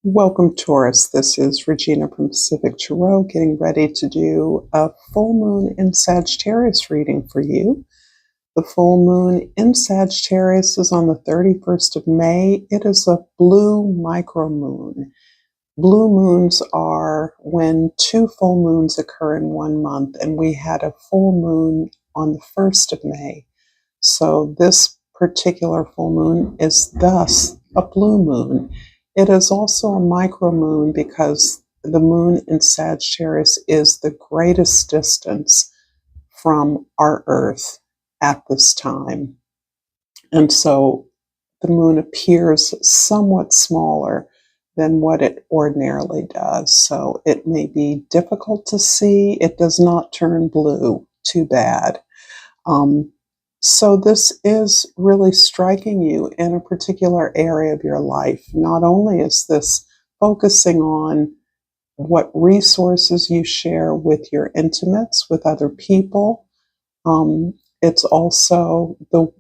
Welcome, Taurus. This is Regina from Pacific Tarot, getting ready to do a full moon in Sagittarius reading for you. The full moon in Sagittarius is on the 31st of May. It is a blue micromoon. Blue moons are when two full moons occur in 1 month, and we had a full moon on the 1st of May. So this particular full moon is thus a blue moon. It is also a micromoon because the moon in Sagittarius is the greatest distance from our Earth at this time. And so the moon appears somewhat smaller than what it ordinarily does. So it may be difficult to see. It does not turn blue. Too bad. So this is really striking you in a particular area of your life. Not only is this focusing on what resources you share with your intimates, with other people, it's also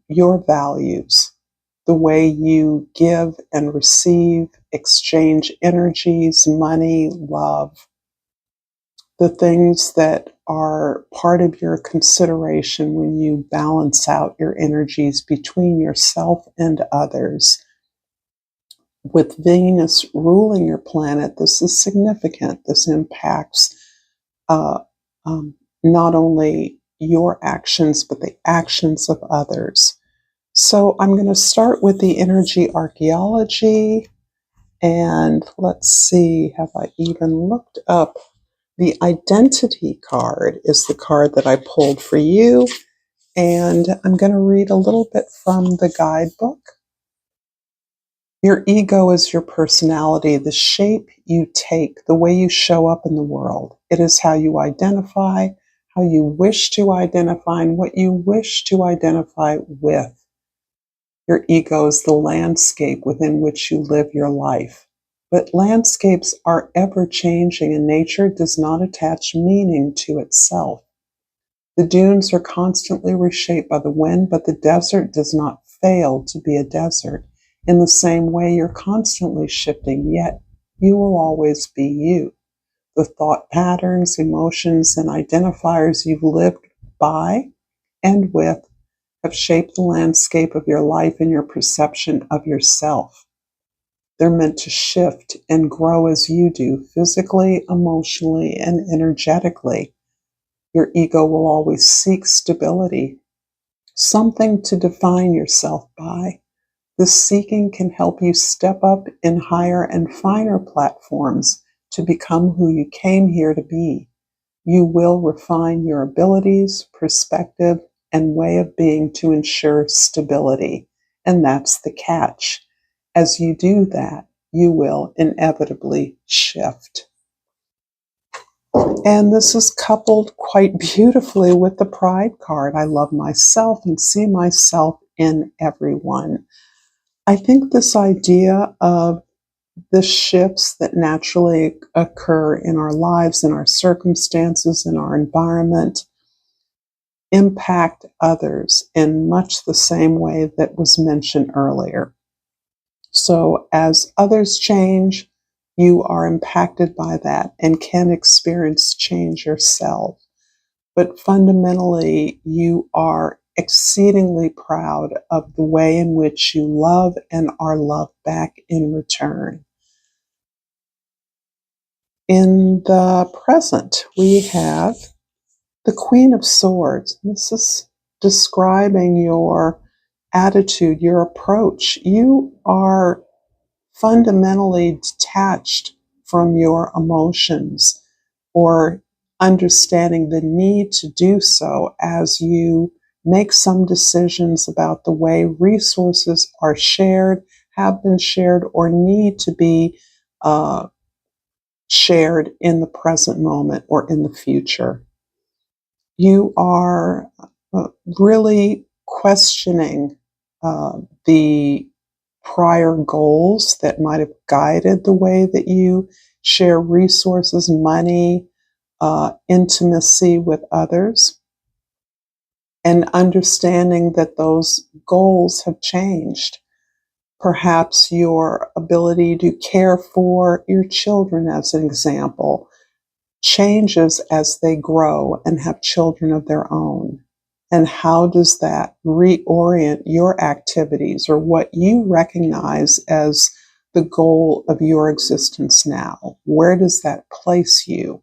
your values, the way you give and receive, exchange energies, money, love, the things that are part of your consideration when you balance out your energies between yourself and others. With Venus ruling your planet, this is significant. This impacts not only your actions, but the actions of others. So I'm going to start with the energy archaeology. And let's see, have I even looked up? The identity card is the card that I pulled for you, and I'm going to read a little bit from the guidebook. Your ego is your personality, the shape you take, the way you show up in the world. It is how you identify, how you wish to identify, and what you wish to identify with. Your ego is the landscape within which you live your life. But landscapes are ever changing, and nature does not attach meaning to itself. The dunes are constantly reshaped by the wind, but the desert does not fail to be a desert. In the same way, you're constantly shifting, yet you will always be you. The thought patterns, emotions, and identifiers you've lived by and with have shaped the landscape of your life and your perception of yourself. They're meant to shift and grow as you do, physically, emotionally, and energetically. Your ego will always seek stability, something to define yourself by. This seeking can help you step up in higher and finer platforms to become who you came here to be. You will refine your abilities, perspective, and way of being to ensure stability. And that's the catch. As you do that, you will inevitably shift. And this is coupled quite beautifully with the Pride card. I love myself and see myself in everyone. I think this idea of the shifts that naturally occur in our lives, in our circumstances, in our environment, impact others in much the same way that was mentioned earlier. So as others change, you are impacted by that and can experience change yourself. But fundamentally, you are exceedingly proud of the way in which you love and are loved back in return. In the present, we have the Queen of Swords. This is describing your attitude, your approach. You are fundamentally detached from your emotions, or understanding the need to do so as you make some decisions about the way resources are shared, have been shared, or need to be shared in the present moment or in the future. You are really questioning the prior goals that might have guided the way that you share resources, money, intimacy with others, and understanding that those goals have changed. Perhaps your ability to care for your children, as an example, changes as they grow and have children of their own. And how does that reorient your activities or what you recognize as the goal of your existence now? Where does that place you?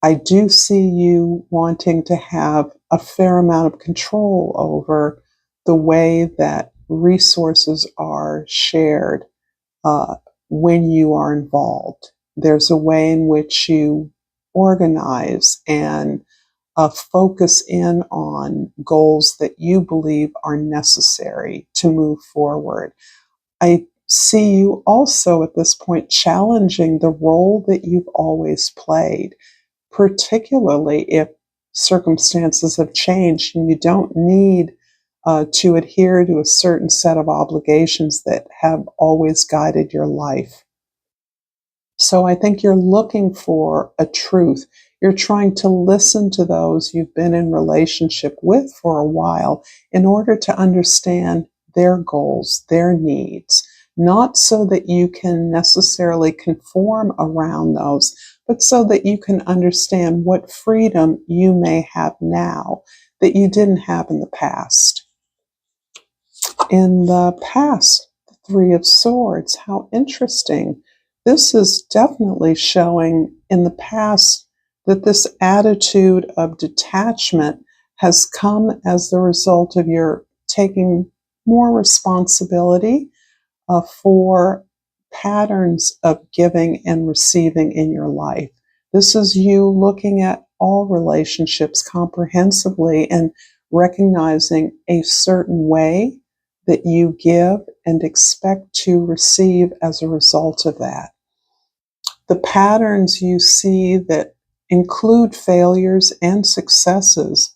I do see you wanting to have a fair amount of control over the way that resources are shared uh, when you are involved. There's a way in which you organize and focus in on goals that you believe are necessary to move forward. I see you also at this point challenging the role that you've always played, particularly if circumstances have changed and you don't need to adhere to a certain set of obligations that have always guided your life. So I think you're looking for a truth. You're trying to listen to those you've been in relationship with for a while in order to understand their goals, their needs, not so that you can necessarily conform around those, but so that you can understand what freedom you may have now that you didn't have in the past. In the past, the Three of Swords, how interesting. This is definitely showing in the past that this attitude of detachment has come as the result of your taking more responsibility for patterns of giving and receiving in your life. This is you looking at all relationships comprehensively and recognizing a certain way that you give and expect to receive as a result of that. The patterns you see that include failures and successes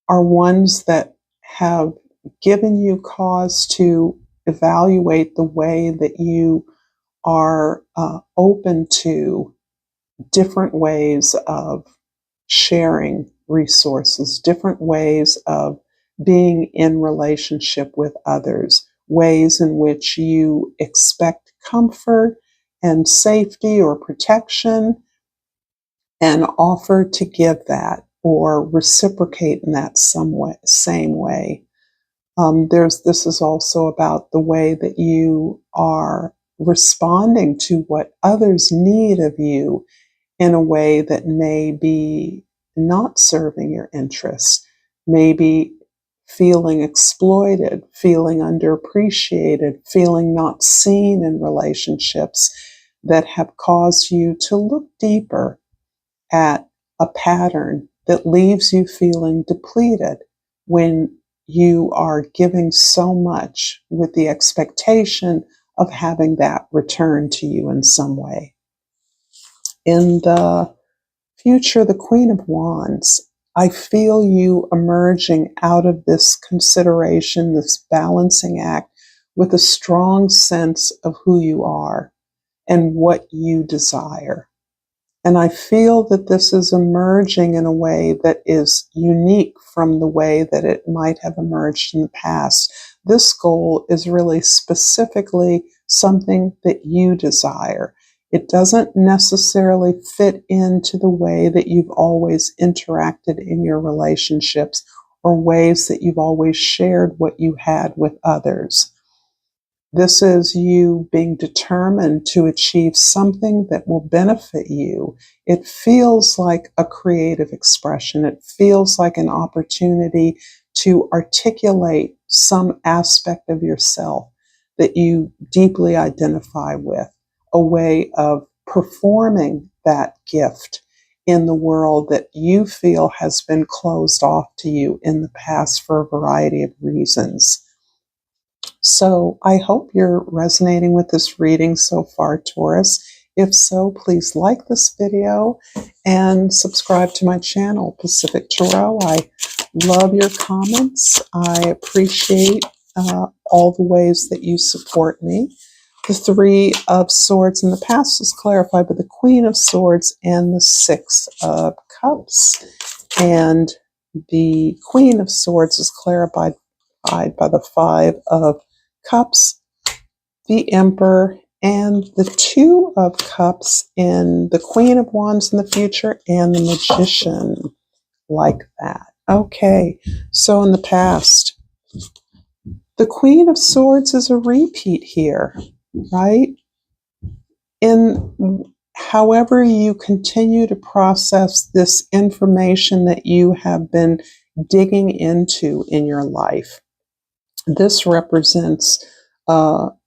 are ones that have given you cause to evaluate the way that you are open to different ways of sharing resources, different ways of being in relationship with others, ways in which you expect comfort and safety or protection and offer to give that or reciprocate in that same way. This is also about the way that you are responding to what others need of you in a way that may be not serving your interests, maybe feeling exploited, feeling underappreciated, feeling not seen in relationships that have caused you to look deeper at a pattern that leaves you feeling depleted when you are giving so much with the expectation of having that returned to you in some way. In the future, the Queen of Wands, I feel you emerging out of this consideration, this balancing act, with a strong sense of who you are and what you desire. And I feel that this is emerging in a way that is unique from the way that it might have emerged in the past. This goal is really specifically something that you desire. It doesn't necessarily fit into the way that you've always interacted in your relationships or ways that you've always shared what you had with others. This is you being determined to achieve something that will benefit you. It feels like a creative expression. It feels like an opportunity to articulate some aspect of yourself that you deeply identify with, a way of performing that gift in the world that you feel has been closed off to you in the past for a variety of reasons. So I hope you're resonating with this reading so far, Taurus. If so, please like this video and subscribe to my channel, Pacific Tarot. I love your comments. I appreciate all the ways that you support me. The Three of Swords in the past is clarified by the Queen of Swords and the Six of Cups. And the Queen of Swords is clarified by the Five of Cups the Emperor, and the Two of Cups in the Queen of Wands in the future and the Magician, like that. Okay, so in the past, the Queen of Swords is a repeat here, right? In however you continue to process this information that you have been digging into in your life, this represents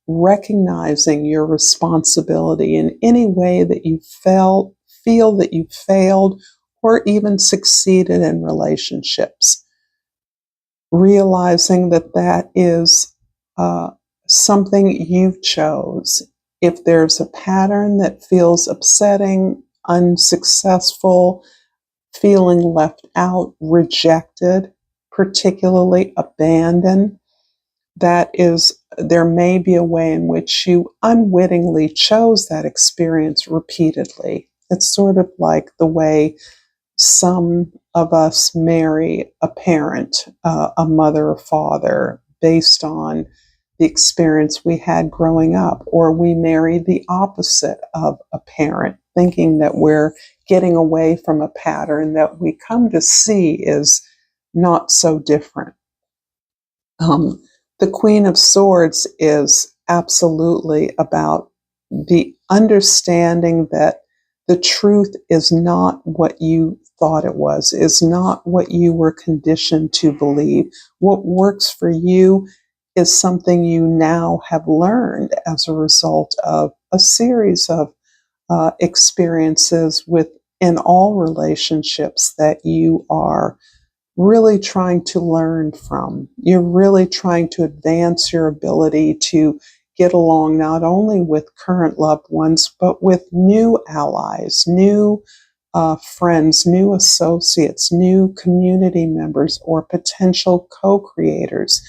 recognizing your responsibility in any way that you feel that you failed or even succeeded in relationships. Realizing that that is something you chose. If there's a pattern that feels upsetting, unsuccessful, feeling left out, rejected, particularly abandoned, there may be a way in which you unwittingly chose that experience repeatedly. It's sort of like the way some of us marry a parent, a mother or father, based on the experience we had growing up, or we marry the opposite of a parent, thinking that we're getting away from a pattern that we come to see is not so different. The Queen of Swords is absolutely about the understanding that the truth is not what you thought it was, is not what you were conditioned to believe. What works for you is something you now have learned as a result of a series of experiences in all relationships that you are really trying to learn from. You're really trying to advance your ability to get along not only with current loved ones, but with new allies, new friends, new associates, new community members, or potential co-creators.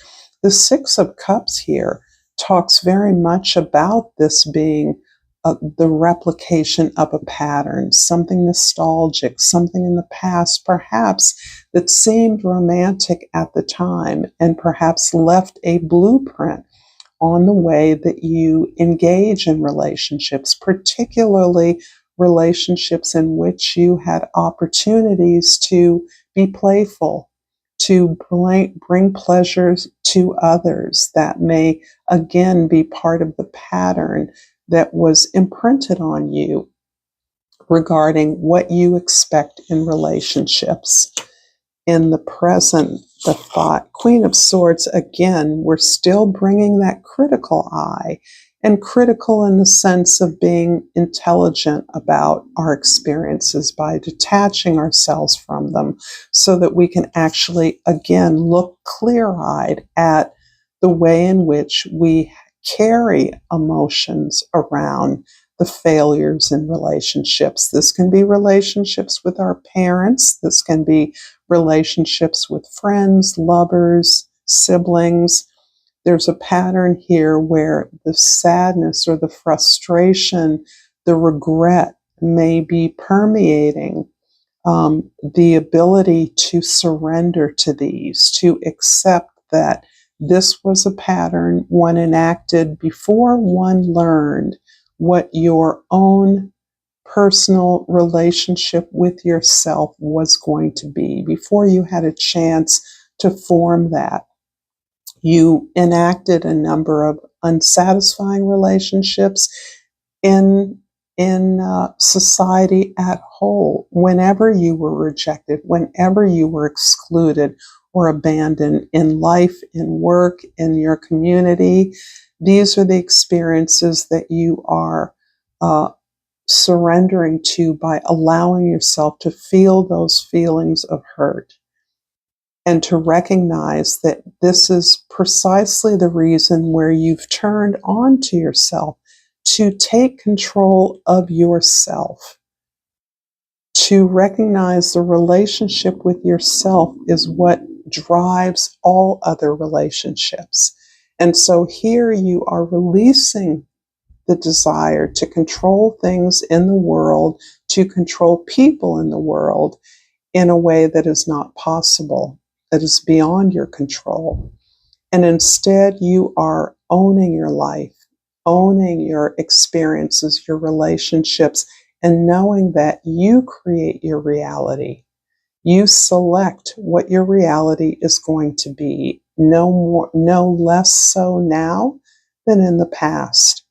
The Six of Cups here talks very much about this being the replication of a pattern, something nostalgic, something in the past, perhaps that seemed romantic at the time and perhaps left a blueprint on the way that you engage in relationships, particularly relationships in which you had opportunities to be playful, to bring pleasures to others that may again be part of the pattern that was imprinted on you regarding what you expect in relationships. In the present, the thought, Queen of Swords, again, we're still bringing that critical eye, and critical in the sense of being intelligent about our experiences by detaching ourselves from them so that we can actually, again, look clear-eyed at the way in which we carry emotions around the failures in relationships. This can be relationships with our parents. This can be relationships with friends, lovers, siblings. There's a pattern here where the sadness or the frustration, the regret may be permeating the ability to surrender to these, to accept that this was a pattern one enacted before one learned what your own personal relationship with yourself was going to be, before you had a chance to form that. You enacted a number of unsatisfying relationships in society at whole. Whenever you were rejected, whenever you were excluded or abandoned in life, in work, in your community, these are the experiences that you are surrendering to by allowing yourself to feel those feelings of hurt, and to recognize that this is precisely the reason where you've turned on to yourself, to take control of yourself, to recognize the relationship with yourself is what drives all other relationships. And so here you are releasing the desire to control things in the world, to control people in the world in a way that is not possible, that is beyond your control. And instead, you are owning your life. owning your experiences, your relationships, and knowing that you create your reality. You select what your reality is going to be, no more, no less so now than in the past.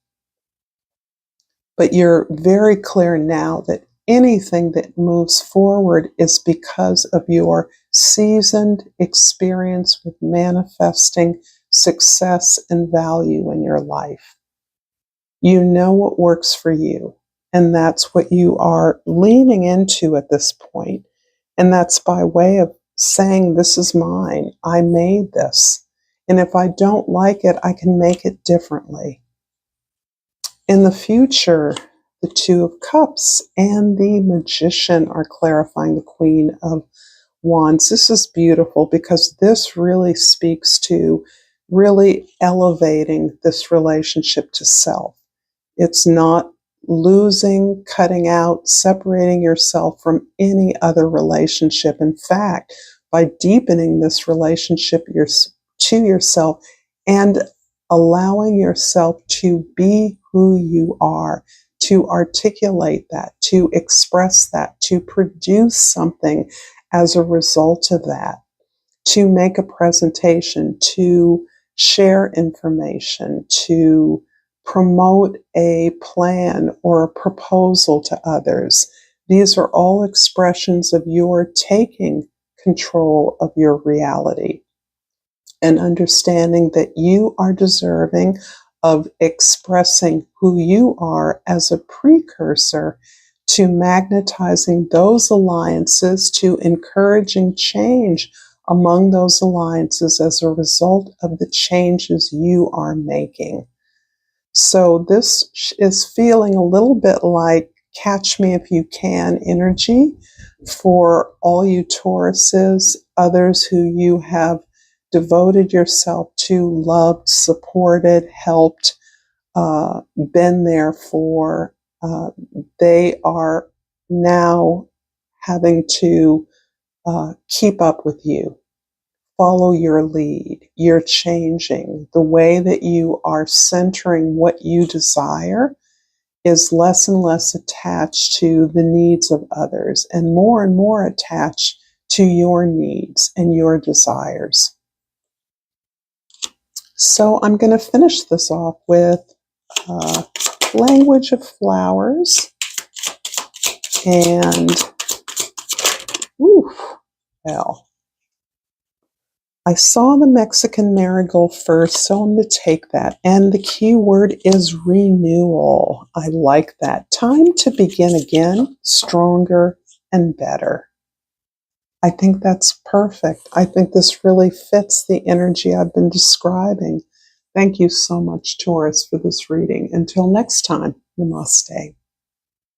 But you're very clear now that anything that moves forward is because of your seasoned experience with manifesting success and value in your life. You know what works for you, and that's what you are leaning into at this point. And that's by way of saying, this is mine. I made this. And if I don't like it, I can make it differently. In the future, the Two of Cups and the Magician are clarifying the Queen of Wands. This is beautiful because this really speaks to really elevating this relationship to self. It's not losing, cutting out, separating yourself from any other relationship. In fact, by deepening this relationship to yourself and allowing yourself to be who you are, to articulate that, to express that, to produce something as a result of that, to make a presentation, to share information, to promote a plan or a proposal to others. These are all expressions of your taking control of your reality and understanding that you are deserving of expressing who you are as a precursor to magnetizing those alliances, to encouraging change among those alliances as a result of the changes you are making. So this is feeling a little bit like catch me if you can energy for all you Tauruses, others who you have devoted yourself to, loved, supported, helped, been there for. They are now having to keep up with you, follow your lead. You're changing. The way that you are centering what you desire is less and less attached to the needs of others and more attached to your needs and your desires. So I'm going to finish this off with language of flowers and, well, I saw the Mexican marigold first, so I'm going to take that. And the key word is renewal. I like that. Time to begin again, stronger and better. I think that's perfect. I think this really fits the energy I've been describing. Thank you so much, Taurus, for this reading. Until next time, namaste.